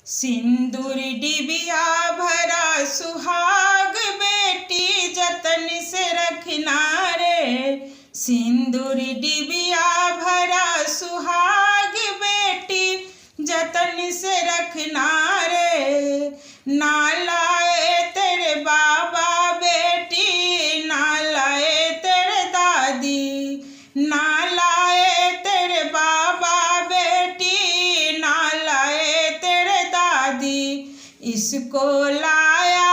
सिंदूर डिबिया भरा सुहाग बेटी जतन से रखना रे। सिंदूर डिबिया भरा सुहाग बेटी जतन से रखना रे। ना लाए तेरे बाबा बेटी, ना लाए तेरे दादी, ना लाए तेरे बाबा बेटी, ना लाए तेरे दादी। इसको लाया,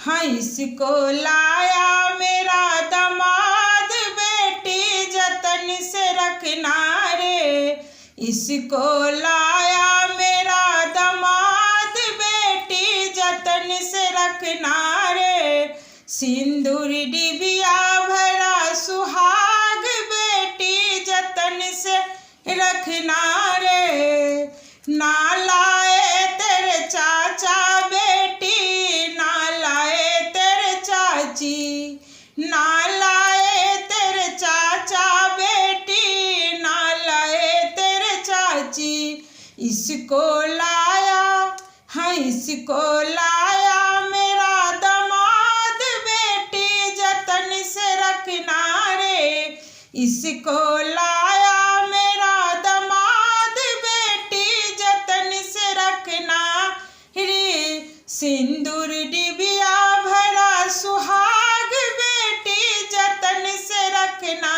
हाँ इसको लाया मेरा दामाद बेटी जतन से रखना रे। इसको लाया मेरा दामाद बेटी जतन से रखना रे। सिंदूर डिबिया भरा सुहाग बेटी जतन से रखना रे। ना लाए तेरे चाचा बेटी, ना लाए तेरे चाची, ना लाए तेरे चाचा बेटी, ना लाए तेरे चाची। इसको लाया, हाँ इसको लाया मेरा दामाद बेटी जतन से रखना रे। इसको लाया मेरा दामाद बेटी जतन से रखना रे। सिंदूर डिबिया भरा सुहाग बेटी जतन से रखना